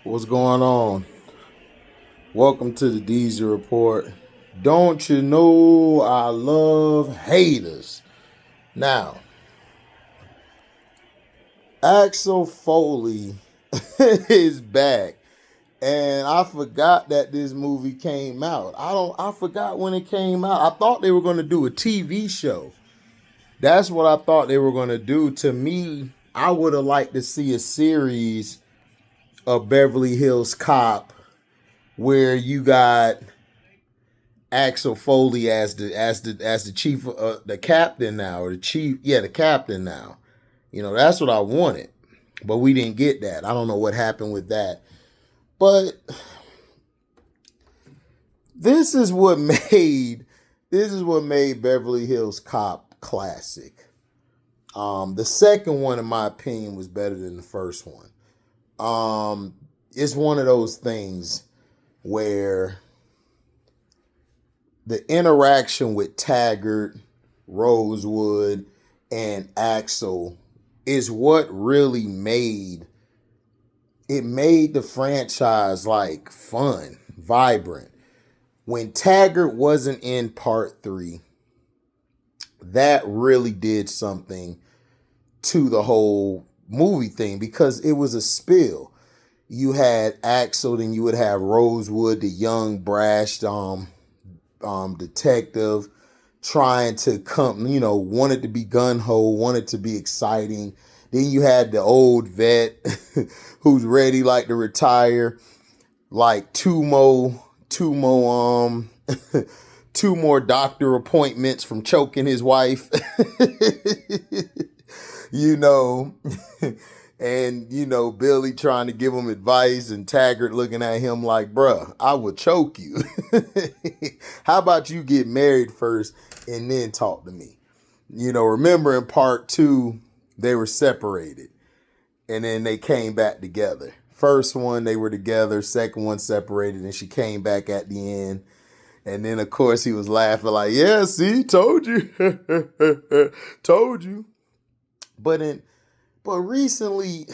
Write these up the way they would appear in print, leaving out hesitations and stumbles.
What's going on? Welcome to the Deezy Report. Don't you know I love haters? Now, Axel Foley is back. And I forgot that this movie came out. I forgot when it came out. I thought they were going to do a TV show. That's what I thought they were going to do. To me, I would have liked to see a series of Beverly Hills Cop where you got Axel Foley as the chief, the captain now, or the chief, the captain now. You know, that's what I wanted, but we didn't get that. I don't know what happened with that, but this is what made Beverly Hills Cop classic. The second one, in my opinion, was better than the first one. It's one of those things where the interaction with Taggart, Rosewood, and Axel is what really made the franchise like fun, vibrant. When Taggart wasn't in part 3, that really did something to the whole movie thing because it was a spill. You had Axel, then you would have Rosewood, the young, brash detective, trying to come, wanted to be gun-ho, wanted to be exciting. Then you had the old vet who's ready like to retire, like two more doctor appointments from choking his wife. And Billy trying to give him advice and Taggart looking at him like, bruh, I would choke you. How about you get married first and then talk to me? Remember in part 2, they were separated and then they came back together. First one, they were together. Second one, separated, and she came back at the end. And then, of course, he was laughing like, yeah, see, told you. Told you. But recently,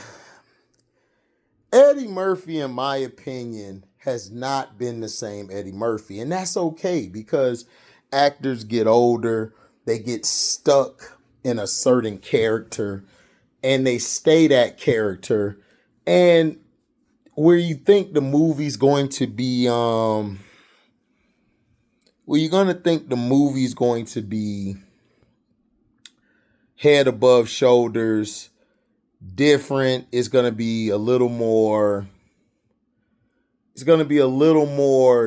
Eddie Murphy, in my opinion, has not been the same Eddie Murphy. And that's okay because actors get older, they get stuck in a certain character, and they stay that character. And where you think the movie's going to be, you're going to think the movie's going to be head above shoulders, different. It's going to be a little more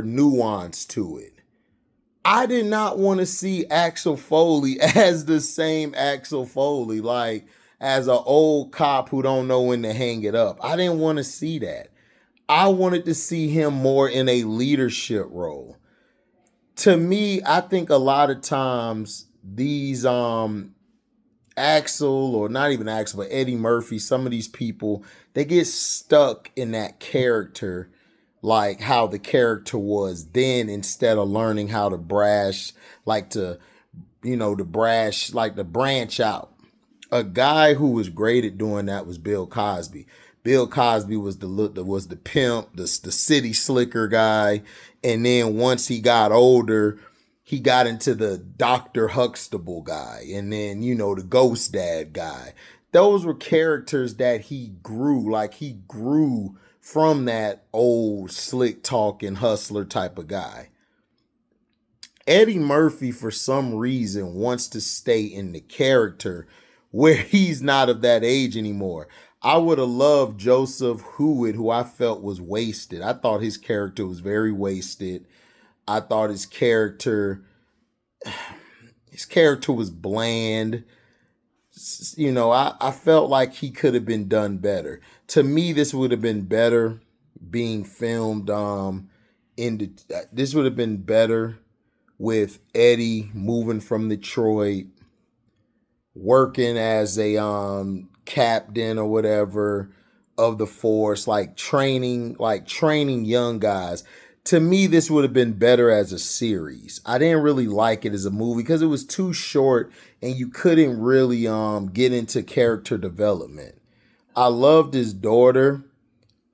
nuance to it. I did not want to see Axel Foley as the same Axel Foley, like as an old cop who don't know when to hang it up. I didn't want to see that. I wanted to see him more in a leadership role. To me, I think a lot of times these Axel, or not even Axel, but Eddie Murphy, some of these people, they get stuck in that character, like how the character was then, instead of learning how to branch out. A guy who was great at doing that was Bill Cosby. Bill Cosby was the pimp, the city slicker guy, and then once he got older, he got into the Dr. Huxtable guy, and then, the Ghost Dad guy. Those were characters that he grew from that old slick talking hustler type of guy. Eddie Murphy, for some reason, wants to stay in the character where he's not of that age anymore. I would have loved Joseph Hewitt, who I felt was wasted. I thought his character was very wasted. I thought his character was bland. I felt like he could have been done better. To me, this would have been better being filmed this would have been better with Eddie moving from Detroit, working as a captain or whatever of the force, like training young guys. To me, this would have been better as a series. I didn't really like it as a movie because it was too short and you couldn't really get into character development. I loved his daughter,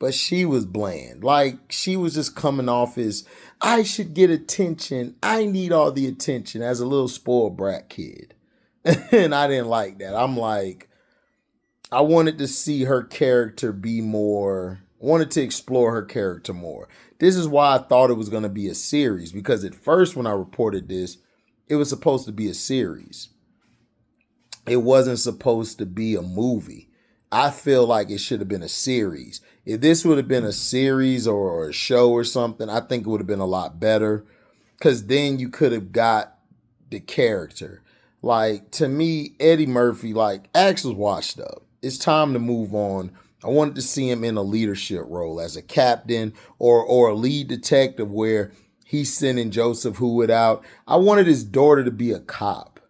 but she was bland. Like, she was just coming off as, I should get attention. I need all the attention, as a little spoiled brat kid. And I didn't like that. I'm like, I wanted to see her character be more, wanted to explore her character more. This is why I thought it was going to be a series, because at first when I reported this, it was supposed to be a series. It wasn't supposed to be a movie. I feel like it should have been a series. If this would have been a series or a show or something, I think it would have been a lot better, because then you could have got the character. Like, to me, Eddie Murphy, like, AXEL's washed up. It's time to move on. I wanted to see him in a leadership role as a captain or a lead detective where he's sending Joseph Hewitt out. I wanted his daughter to be a cop.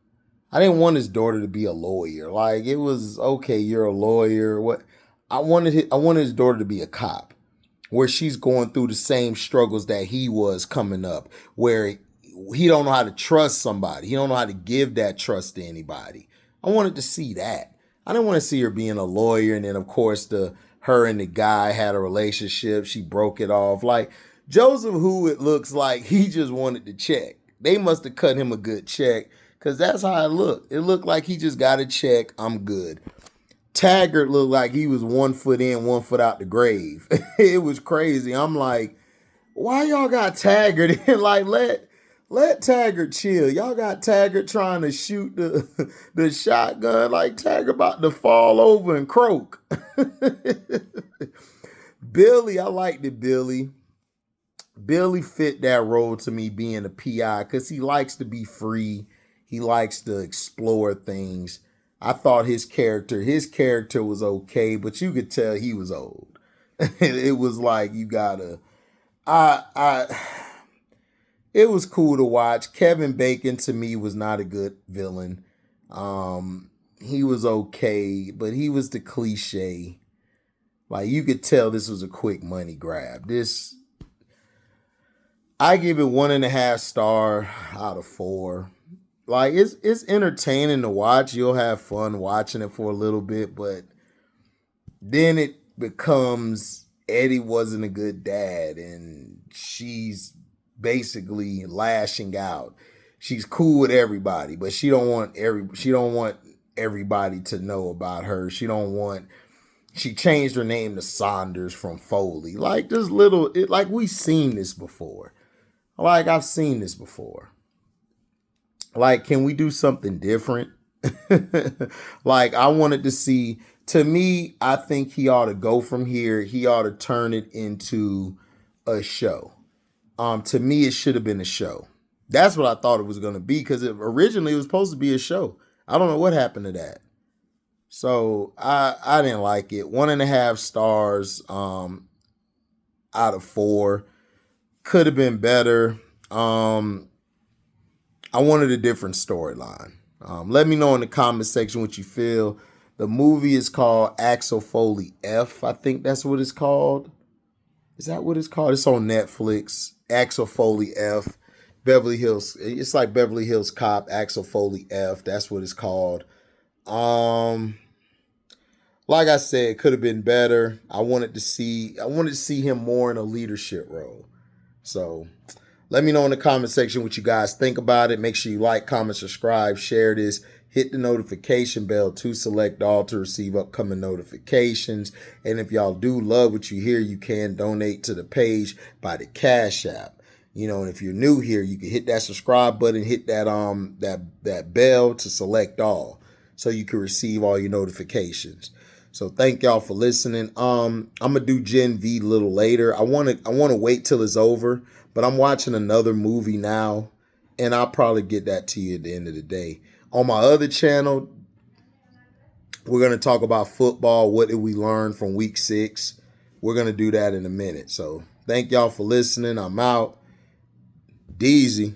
I didn't want his daughter to be a lawyer. Like, it was, okay, you're a lawyer. What? I wanted his daughter to be a cop, where she's going through the same struggles that he was coming up, where he don't know how to trust somebody. He don't know how to give that trust to anybody. I wanted to see that. I didn't want to see her being a lawyer, and then of course her and the guy had a relationship. She broke it off. Like, Joseph Hewitt looks like he just wanted to check. They must have cut him a good check, because that's how it looked. It looked like he just got a check. I'm good. Taggart looked like he was 1 foot in, 1 foot out the grave. It was crazy. I'm like, why y'all got Taggart in? Like, let Taggart chill. Y'all got Taggart trying to shoot the shotgun. Like, Taggart about to fall over and croak. Billy, I liked it, Billy. Billy fit that role to me, being a PI, because he likes to be free. He likes to explore things. I thought his character was okay, but you could tell he was old. It was like, you gotta, it was cool to watch. Kevin Bacon, to me, was not a good villain. He was okay, but he was the cliche. Like, you could tell this was a quick money grab. I give it 1.5 star out of 4. Like, it's entertaining to watch. You'll have fun watching it for a little bit, but then it becomes Eddie wasn't a good dad, and she's basically lashing out. She's cool with everybody, but she don't want everybody to know about her. She changed her name to Saunders from Foley. Like, this like, we've seen this before. Like, I've seen this before. Like, can we do something different? Like, I wanted to see, to me, I think he ought to go from here. He ought to turn it into a show. To me, it should have been a show. That's what I thought it was going to be, because originally it was supposed to be a show. I don't know what happened to that. So I didn't like it. 1.5 stars out of 4. Could have been better. I wanted a different storyline. Let me know in the comment section what you feel. The movie is called AXEL Foley F. I think that's what it's called. Is that what it's called? It's on Netflix. AXEL Foley F. Beverly Hills. It's like Beverly Hills Cop. AXEL Foley F. That's what it's called. Like I said, it could have been better. I wanted to see him more in a leadership role. So let me know in the comment section what you guys think about it. Make sure you like, comment, subscribe, share this. Hit the notification bell to select all to receive upcoming notifications. And if y'all do love what you hear, you can donate to the page by the Cash App. You know, and if you're new here, you can hit that subscribe button, hit that that bell to select all, so you can receive all your notifications. So thank y'all for listening. I'm gonna do Gen V a little later. I wanna wait till it's over, but I'm watching another movie now, and I'll probably get that to you at the end of the day. On my other channel, we're gonna talk about football. What did we learn from week 6? We're gonna do that in a minute. So thank y'all for listening. I'm out. Deezy.